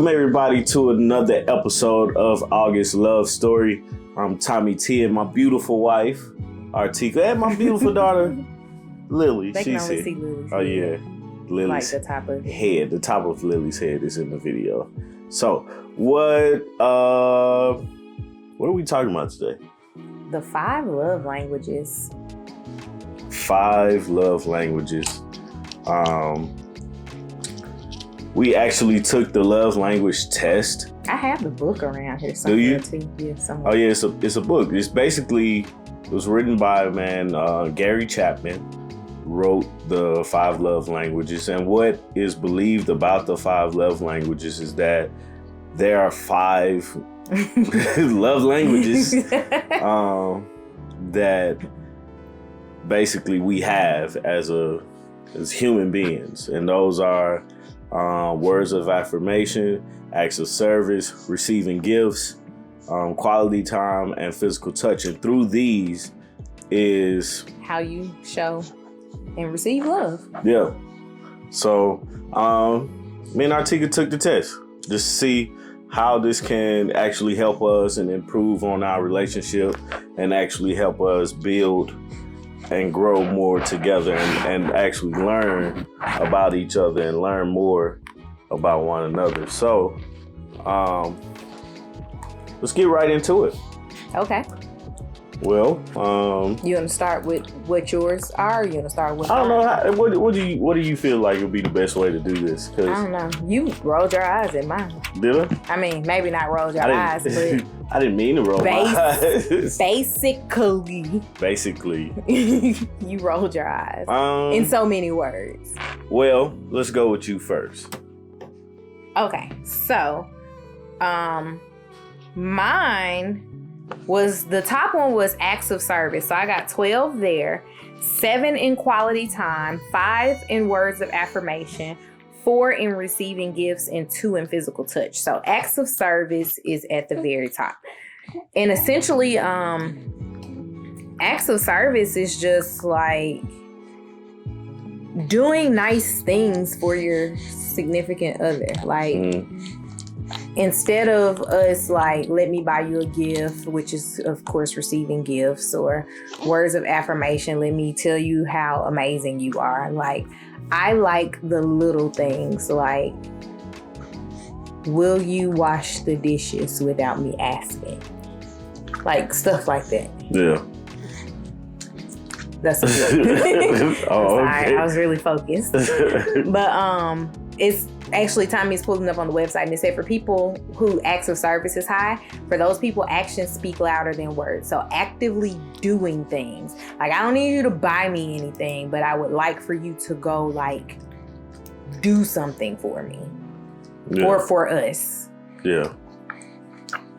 Welcome everybody to another episode of August Love Story. I'm Tommy T and my beautiful wife, Artieka, and my beautiful daughter, Lily. They can only see Lily's Oh yeah, Lily's like the top of head. The top of Lily's head is in the video. So what are we talking about today? the 5 love languages. 5 love languages. We actually took the love language test. I have the book around here somewhere. Do you? Too. Yeah, somewhere. Oh yeah, it's a book. It was written by a man, Gary Chapman, wrote the 5 love languages. And what is believed about the 5 love languages is that there are 5 love languages that basically we have as human beings. And those are words of affirmation, acts of service, receiving gifts, quality time, and physical touch. And through these is how you show and receive love. Yeah. So me and Artieka took the test just to see how this can actually help us and improve on our relationship and actually help us build and grow more together and actually learn about each other and learn more about one another. So let's get right into it. Okay. Well, You want to start with what yours are? Or you want to start with? I don't know. What do you feel like would be the best way to do this? I don't know. You rolled your eyes at mine. Did I? I mean, maybe not rolled your eyes, but I didn't mean to roll my eyes. Basically, you rolled your eyes in so many words. Well, let's go with you first. Okay, so, mine was, the top one was acts of service. So I got 12 there, 7 in quality time, 5 in words of affirmation, 4 in receiving gifts, and 2 in physical touch. So acts of service is at the very top. And essentially, acts of service is just like doing nice things for your significant other. Like, instead of us like, let me buy you a gift, which is of course receiving gifts, or words of affirmation, let me tell you how amazing you are. Like, I like the little things, like, will you wash the dishes without me asking? Like, stuff like that. Yeah. That's a good. Oh, Sorry, okay. I was really focused. But it's actually, Tommy's pulling up on the website, and it said for people who acts of service is high, for those people, actions speak louder than words. So actively doing things. Like, I don't need you to buy me anything, but I would like for you to go, like, do something for me. Yeah. Or for us. Yeah.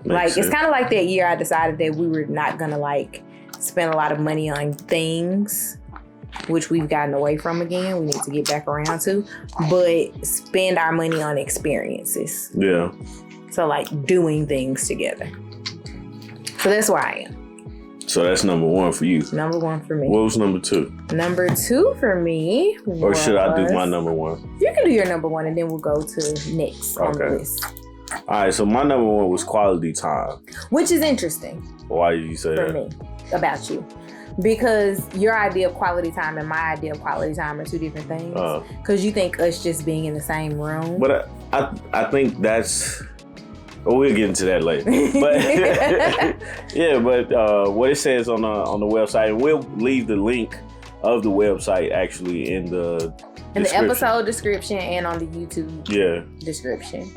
Like, it's kind of like that year I decided that we were not gonna, like, spend a lot of money on things, which we've gotten away from again. We need to get back around to, but spend our money on experiences. Yeah. So, like, doing things together. So that's where I am. So that's number 1 for you. Number 1 for me. What was number 2? Number 2 for me was... Or should I do my number 1? You can do your number 1 and then we'll go to next on the Okay. list. All right, so my number 1 was quality time. Which is interesting Why did you say for that? me, about you. Because your idea of quality time and my idea of quality time are 2 different things. Because you think us just being in the same room. But I think that's... Well, we'll get into that later. But yeah, but what it says on the website, and we'll leave the link of the website actually in the episode description and on the YouTube description.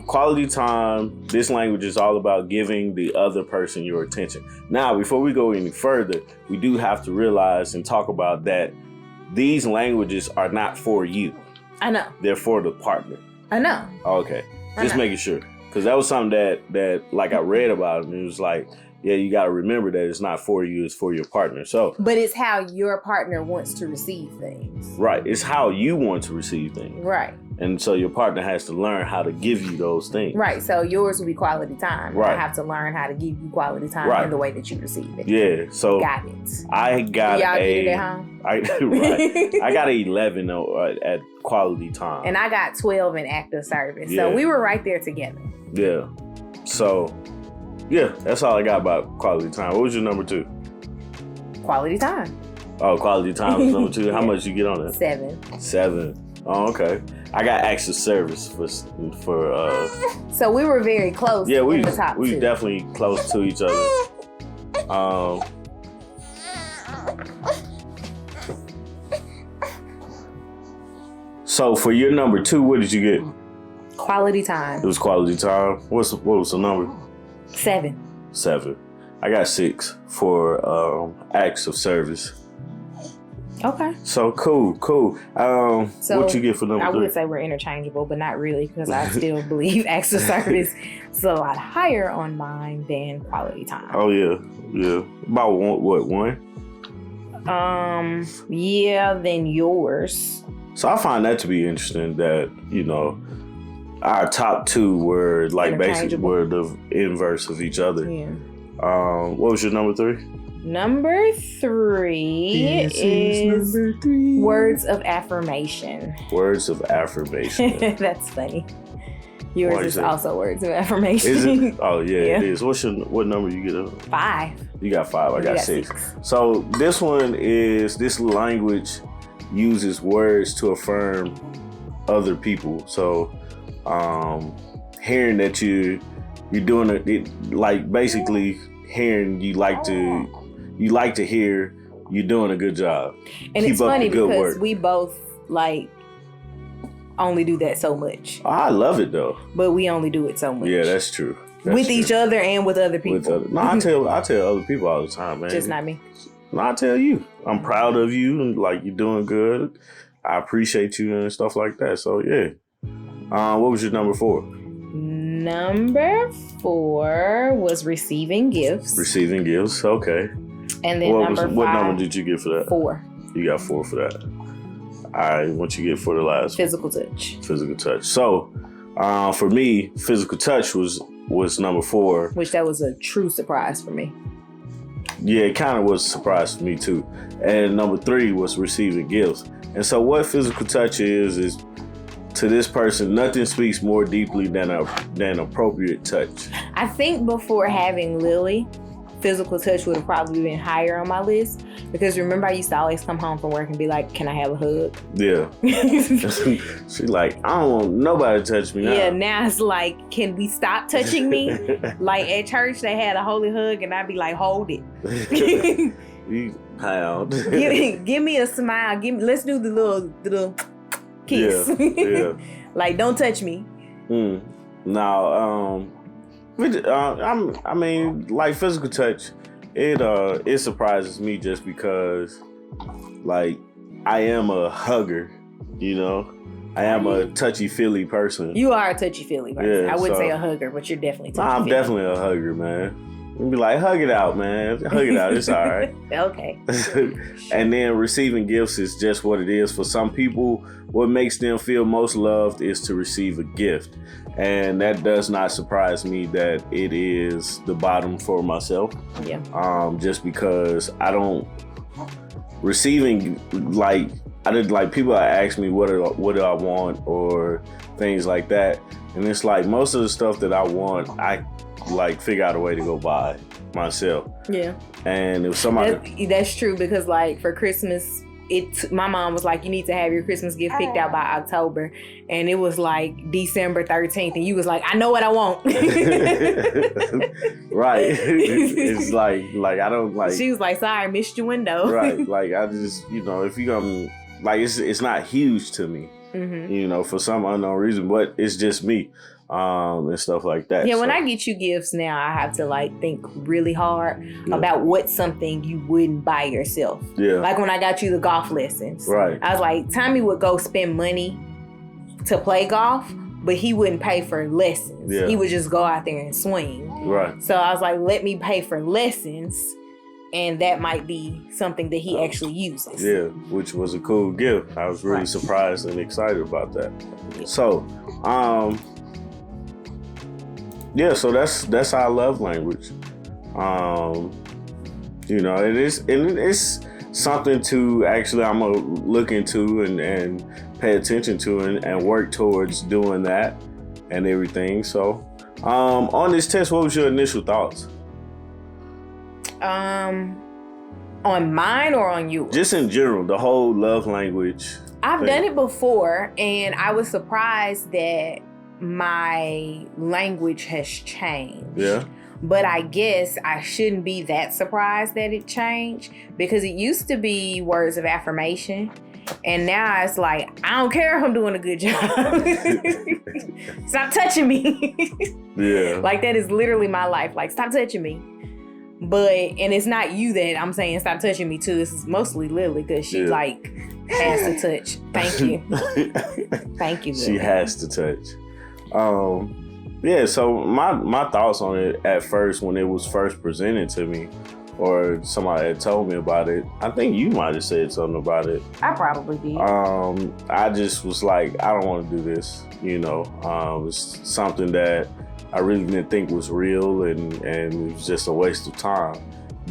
Quality time, this language is all about giving the other person your attention. Now, before we go any further, we do have to realize and talk about that these languages are not for you. I know. They're for the partner. I know. Okay. Just making sure. Because that was something that like I read about, and it was like, yeah, you got to remember that it's not for you, it's for your partner. So, but it's how your partner wants to receive things. Right. It's how you want to receive things. Right. And so your partner has to learn how to give you those things. Right. So yours will be quality time. Right. I have to learn how to give you quality time in the way that you receive it. Yeah. So got it. I got y'all get it at home? Right. I got an 11 at quality time. And I got 12 in active service. Yeah. So we were right there together. Yeah. So, yeah, that's all I got about quality time. What was your number 2? Quality time. Oh, quality time was number 2. Yeah. How much you get on that? 7. Oh, okay. I got acts of service for So we were very close. Yeah, we in the top we 2. definitely close to each other. So for your number 2, what did you get? Quality time. It was quality time. What was the number? 7. 7. I got 6 for acts of service. Okay. So cool. So what you get for number 3? I would say we're interchangeable, but not really, because I still believe acts of service is a lot higher on mine than quality time. Oh yeah. About one? Yeah, than yours. So I find that to be interesting that, our top 2 were like basically were the inverse of each other. Yeah. What was your number 3? Number 3 is number 3. words of affirmation. Words of affirmation. That's funny. Yours Why is you say- also words of affirmation. Is it? Oh yeah, Yeah. it is. What number you get? 5. You got 5. I You got 6. So this language uses words to affirm other people. So hearing that you're doing it, like basically hearing you like to hear you're doing a good job. And Keep it's up funny the good because work. we both only do that so much. Oh, I love it though. But we only do it so much. Yeah, that's true. With each other and with other people. I tell other people all the time, man. Just not me. No, I tell you, I'm proud of you and like you're doing good. I appreciate you and stuff like that. So yeah. What was your number 4? Number 4 was receiving gifts. Receiving gifts. Okay. And then What number 5. number did you get for that? 4. You got 4 for that. All right. What you get for the last Physical touch. one? Physical touch. So, for me, physical touch was number 4. Which that was a true surprise for me. Yeah, it kind of was a surprise for me too. And number 3 was receiving gifts. And so what physical touch is to this person, nothing speaks more deeply than appropriate touch. I think before having Lily, physical touch would have probably been higher on my list, because remember I used to always come home from work and be like, can I have a hug? Yeah. She like, I don't want nobody to touch me now. Yeah, now it's like, can we stop touching me? Like at church they had a holy hug and I'd be like, hold it. You pound. give me a smile. Let's do the little kiss. Yeah. Like, don't touch me. Now, I mean, like physical touch, it surprises me just because, like, I am a hugger, I am a touchy-feely person. You are a touchy-feely person. Yeah, I wouldn't so- say a hugger, but you're definitely touchy-feely. I'm definitely a hugger, man. You'd be like, hug it out, man. Hug it out. It's all right. Okay. And then receiving gifts is just what it is. For some people, what makes them feel most loved is to receive a gift. And that does not surprise me that it is the bottom for myself. Yeah. Just because I don't receiving, people ask me what do I want or things like that. And it's like most of the stuff that I want, I like figure out a way to go buy myself. Yeah. And if somebody that's true, because like for Christmas, my mom was like, you need to have your Christmas gift picked out by October, and it was like December 13th, and you was like, I know what I want. Right. It's like I don't like. She was like, sorry, missed your window. Right. Like I just if you gonna like it's not huge to me. Mm-hmm. For some unknown reason, but it's just me. And stuff like that. Yeah, when I get you gifts now, I have to like think really hard about what's something you wouldn't buy yourself. Yeah. Like when I got you the golf lessons. Right. I was like, Tommy would go spend money to play golf, but he wouldn't pay for lessons. Yeah. He would just go out there and swing. Right. So I was like, let me pay for lessons and that might be something that he actually uses. Yeah, which was a cool gift. I was really surprised and excited about that. So, so that's our love language. It's something to actually I'm gonna look into and pay attention to and work towards doing that and everything. So, on this test, what was your initial thoughts? On mine or on yours? Just in general, the whole love language. I've done it before, and I was surprised that my language has changed. Yeah. But I guess I shouldn't be that surprised that it changed, because it used to be words of affirmation, and now it's like, I don't care if I'm doing a good job. Stop touching me. Yeah. Like, that is literally my life. Like, stop touching me. And it's not you that I'm saying stop touching me to. This is mostly Lily, because she like has to touch. Thank you. Thank you, Lily. She has to touch. So my thoughts on it at first, when it was first presented to me, or somebody had told me about it, I think you might have said something about it. I probably did. I just was like, I don't want to do this. It's something that I really didn't think was real, and it was just a waste of time.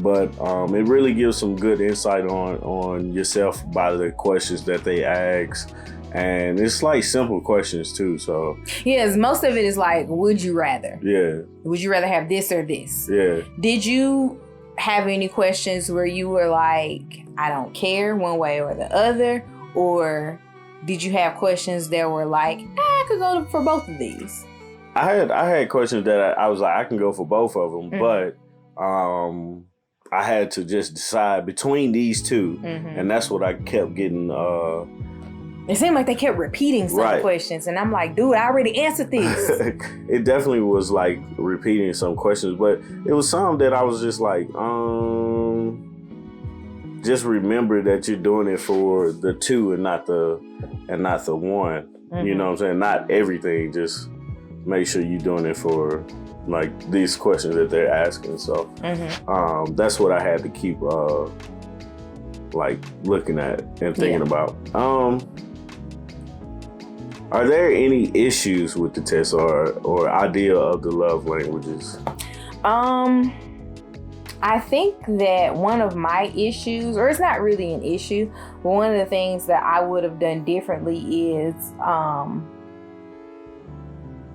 But it really gives some good insight on yourself by the questions that they ask. And it's like simple questions too. So yes, most of it is like, would you rather? Yeah. Would you rather have this or this? Yeah. Did you have any questions where you were like, I don't care one way or the other? Or did you have questions that were like, I could go for both of these? I had questions that I was like, I can go for both of them, but I had to just decide between these two, and that's what I kept getting. It seemed like they kept repeating some questions, and I'm like, dude, I already answered this. It definitely was like repeating some questions, but it was some that I was just like, just remember that you're doing it for the two and not the one. You know what I'm saying? Not everything, just make sure you're doing it for like these questions that they're asking. So that's what I had to keep like looking at and thinking about. Are there any issues with the test or idea of the love languages? I think that one of my issues, or it's not really an issue, but one of the things that I would have done differently is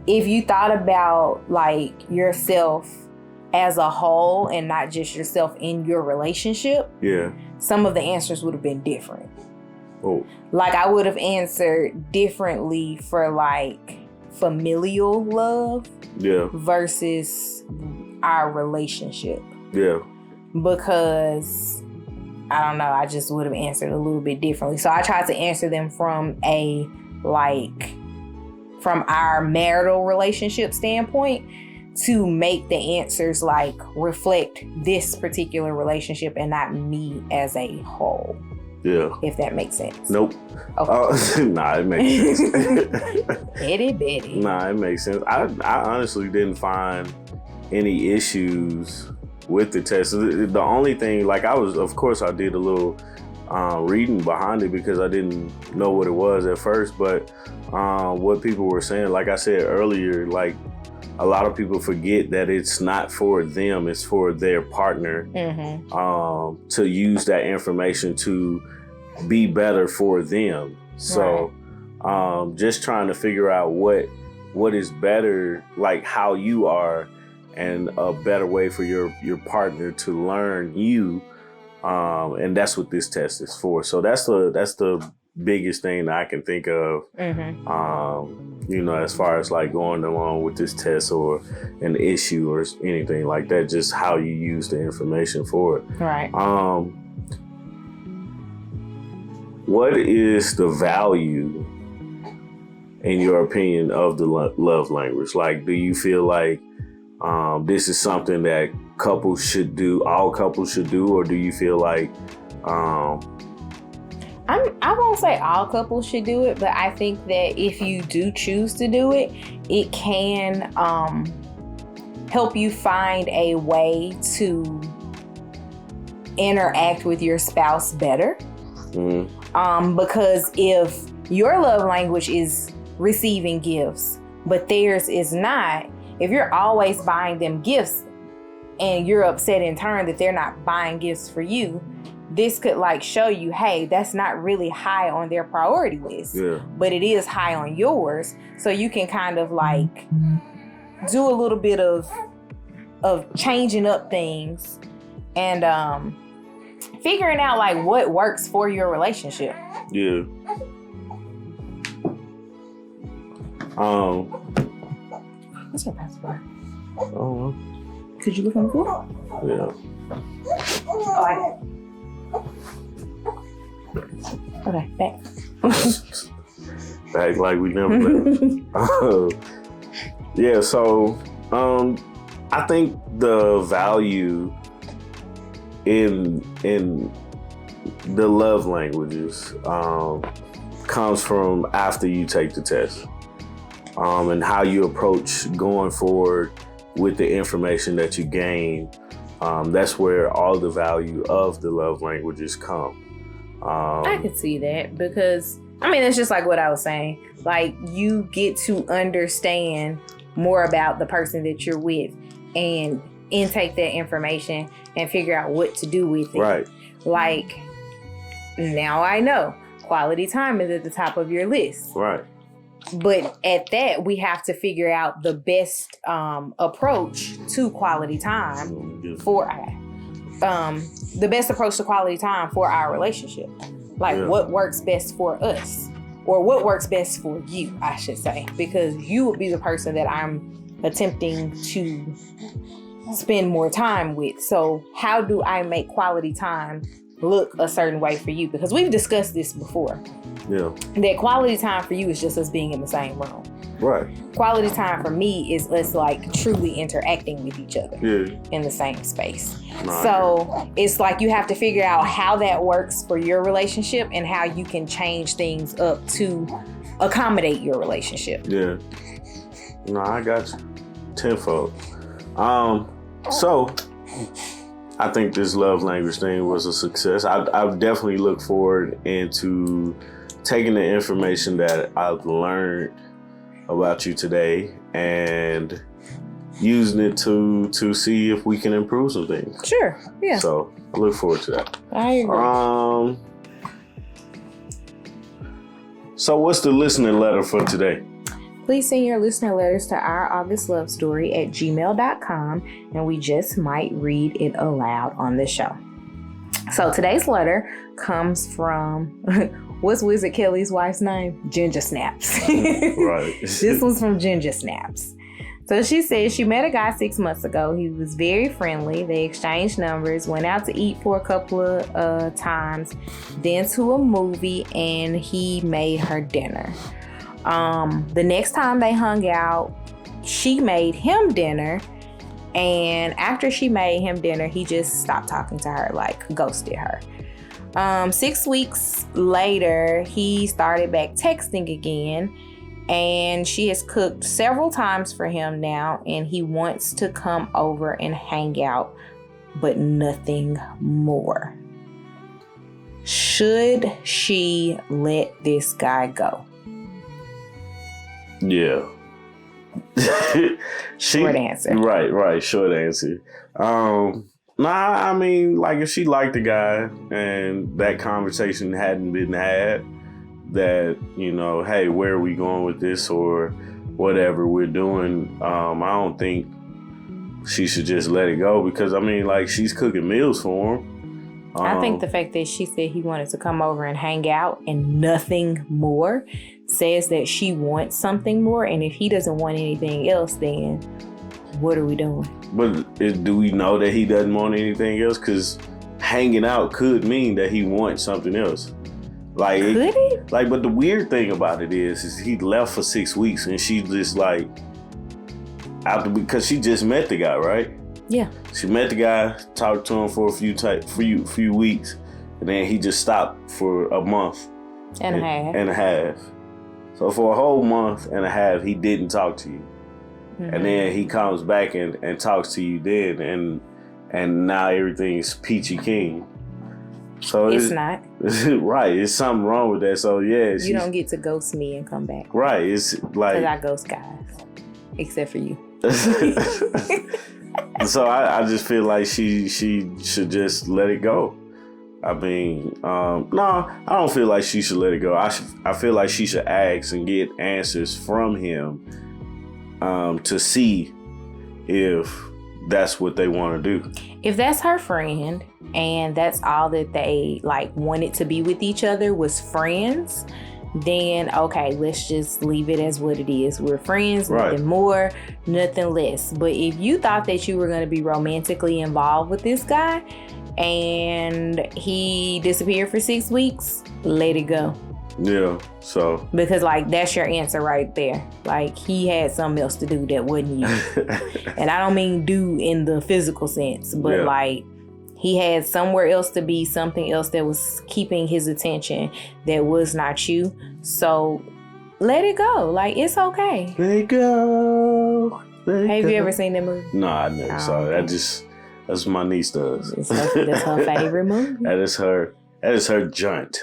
if you thought about like yourself as a whole and not just yourself in your relationship, some of the answers would have been different. Oh. Like I would have answered differently for like familial love versus our relationship. Yeah. Because I don't know, I just would have answered a little bit differently. So I tried to answer them from our marital relationship standpoint to make the answers like reflect this particular relationship and not me as a whole. Yeah. If that makes sense. Nope. Okay. Nah, it makes sense. Betty. Nah, it makes sense. I honestly didn't find any issues with the test. The only thing, like I did a little reading behind it because I didn't know what it was at first, but what people were saying, like I said earlier, like a lot of people forget that it's not for them, it's for their partner to use that information to be better for them. So just trying to figure out what is better, like how you are, and a better way for your partner to learn you, and that's what this test is for. So that's the biggest thing that I can think of, as far as like going along with this test or an issue or anything like that, just how you use the information for it. Right. What is the value, in your opinion, of the love language? Like, do you feel like this is something that couples should do, all couples should do, or do you feel like I won't say all couples should do it, but I think that if you do choose to do it, it can help you find a way to interact with your spouse better. Mm-hmm. Because if your love language is receiving gifts, but theirs is not, if you're always buying them gifts and you're upset in turn that they're not buying gifts for you, this could like show you, hey, that's not really high on their priority list, but it is high on yours. So you can kind of like do a little bit of changing up things and figuring out like what works for your relationship. Yeah. What's your password? Oh. Could you look on the floor? Yeah. Oh, I got it. Okay, back. Back like we never left. Yeah, so I think the value in the love languages comes from after you take the test, and how you approach going forward with the information that you gain. That's where all the value of the love languages come. I could see that because, I mean, it's just like what I was saying. Like, you get to understand more about the person that you're with and intake that information and figure out what to do with it. Right. Like, now I know quality time is at the top of your list. Right. But at that, we have to figure out the best approach to quality time for the best approach to quality time for our relationship. Like what works best for us, or what works best for you, I should say, because you would be the person that I'm attempting to spend more time with. So how do I make quality time look a certain way for you? Because we've discussed this before. Yeah. That quality time for you is just us being in the same room. Right. Quality time for me is us like truly interacting with each other in the same space. So it's like you have to figure out how that works for your relationship and how you can change things up to accommodate your relationship. Yeah. No, I got you. Tenfold. So I think this love language thing was a success. I definitely look forward into taking the information that I've learned about you today and using it to see if we can improve some things. Sure. Yeah. So I look forward to that. I agree. So what's the listening letter for today? Please send your listener letters to ouraugustlovestory@gmail.com and we just might read it aloud on the show. So today's letter comes from, what's Wizard Kelly's wife's name? Ginger Snaps. Right. This one's from Ginger Snaps. So she says she met a guy 6 months ago. He was very friendly. They exchanged numbers, went out to eat for a couple of times, then to a movie, and he made her dinner. The next time they hung out, she made him dinner, and after she made him dinner, he just stopped talking to her, like ghosted her. 6 weeks later, he started back texting again, and she has cooked several times for him now, and he wants to come over and hang out, but nothing more. Should she let this guy go? Yeah. Short answer. Right. Short answer. Nah, I mean, like if she liked the guy and that conversation hadn't been had, that, you know, hey, where are we going with this or whatever we're doing, I don't think she should just let it go because, I mean, like she's cooking meals for him. I think the fact that she said he wanted to come over and hang out and nothing more says that she wants something more. And if he doesn't want anything else, then what are we doing? But do we know that he doesn't want anything else? Because hanging out could mean that he wants something else. Like, could it? Like, but the weird thing about it is he left for 6 weeks and she just like, because she just met the guy, right? Yeah. She met the guy, talked to him for a few weeks, and then he just stopped for a month and a half. So for a whole month and a half, he didn't talk to you. Mm-hmm. And then he comes back and talks to you then. and now everything's peachy keen. So it's not. Right, it's something wrong with that. So yeah, you don't get to ghost me and come back. Right, it's like, because I ghost guys, except for you. So I just feel like she should just let it go. I mean, no, I don't feel like she should let it go. I feel like she should ask and get answers from him to see if that's what they want to do. If that's her friend and that's all that they like wanted to be with each other was friends, then okay, let's just leave it as what it is. We're friends, nothing more, nothing less. But if you thought that you were going to be romantically involved with this guy and he disappeared for 6 weeks, let it go. Yeah, so. Because like that's your answer right there. Like he had something else to do that wasn't you. And I don't mean do in the physical sense, but like he had somewhere else to be, something else that was keeping his attention that was not you. So let it go. Like, it's okay. Let it go. Have you ever seen that movie? No, I never saw it. That's what my niece does. That's her favorite movie. That is her joint.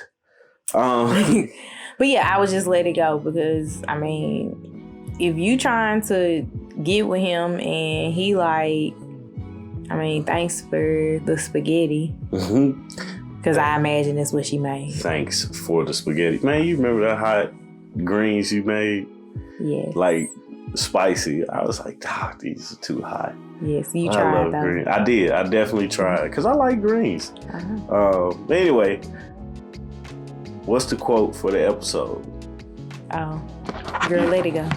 But yeah, I would just let it go because, I mean, if you trying to get with him and he like, I mean, thanks for the spaghetti. Because I imagine that's what she made. Thanks for the spaghetti. Man, you remember that hot greens you made? Yeah. Like, spicy. I was like, these are too hot. Yes, you tried though. Greens. I did. I definitely tried. Because I like greens. Anyway, what's the quote for the episode? Oh, girl, let it go.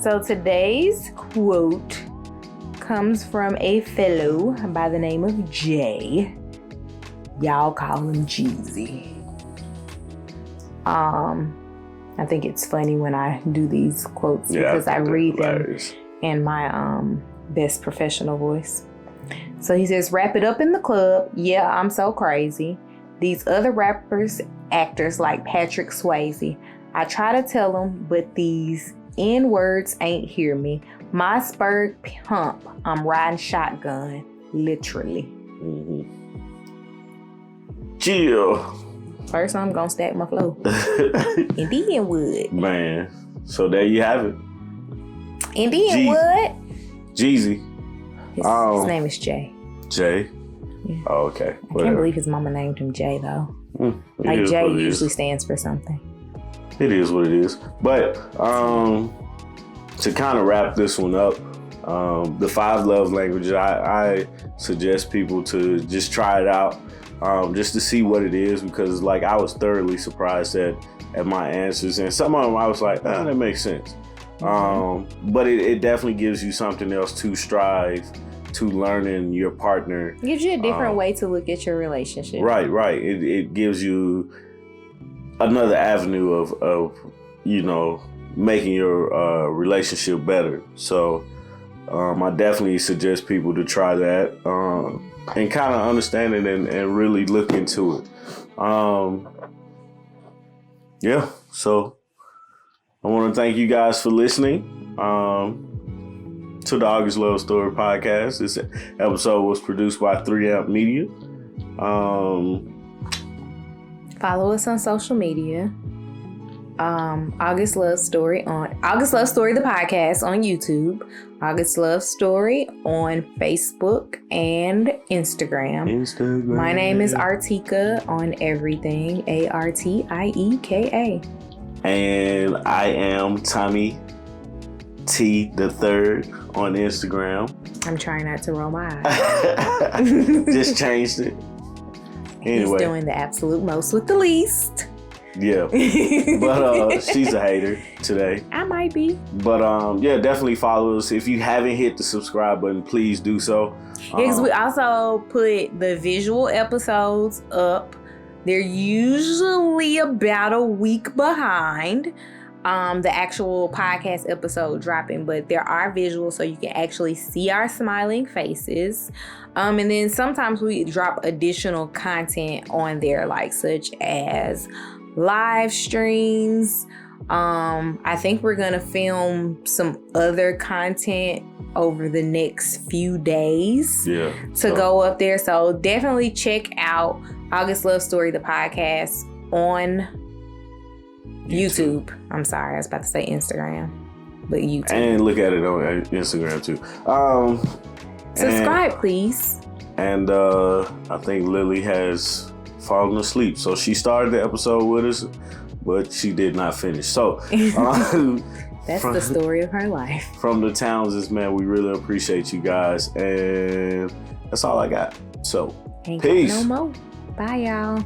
So today's quote comes from a fellow by the name of Jay. Y'all call him Jeezy. I think it's funny when I do these quotes because I read them in my best professional voice. So he says, wrap it up in the club. Yeah, I'm so crazy. These other rappers, actors like Patrick Swayze. I try to tell them, but these N-words ain't hear me. My spurred pump, I'm riding shotgun, literally. Chill. First, I'm gonna stack my flow. And then wood. Man, so there you have it. And then wood. Jeezy. His name is Jay. Jay? Yeah. Oh, okay. I can't believe his mama named him Jay, though. Like, Jay usually stands for something. It is what it is. But to kind of wrap this one up, the 5 love languages, I suggest people to just try it out, just to see what it is, because like I was thoroughly surprised at my answers, and some of them I was like, that makes sense. But it definitely gives you something else to strive to learning your partner. It gives you a different way to look at your relationship. Right. It gives you another avenue of making your relationship better. So I definitely suggest people to try that and kind of understand it and really look into it. So I want to thank you guys for listening to the August Love Story podcast. This episode was produced by 3Amp Media. Follow us on social media. August Love Story the podcast on YouTube, August Love Story on Facebook and Instagram. My name is Artieka on everything, Artieka. And I am Tommy T the Third on Instagram. I'm trying not to roll my eyes. Just changed it. Anyway. He's doing the absolute most with the least. Yeah. But she's a hater today. I might be. But definitely follow us. If you haven't hit the subscribe button, please do so. Because we also put the visual episodes up. They're usually about a week behind the actual podcast episode dropping, but there are visuals so you can actually see our smiling faces. And then sometimes we drop additional content on there, like such as live streams. I think we're gonna film some other content over the next few days Yeah. to go up there. So definitely check out August Love Story, the podcast, on YouTube. I'm sorry, I was about to say Instagram, but YouTube. And look at it on Instagram too. Subscribe, please. And I think Lily has fallen asleep. So she started the episode with us, but she did not finish. So that's the story of her life. From the Townses, man, we really appreciate you guys. And that's all I got. So Ain't peace. got no more. Bye, y'all.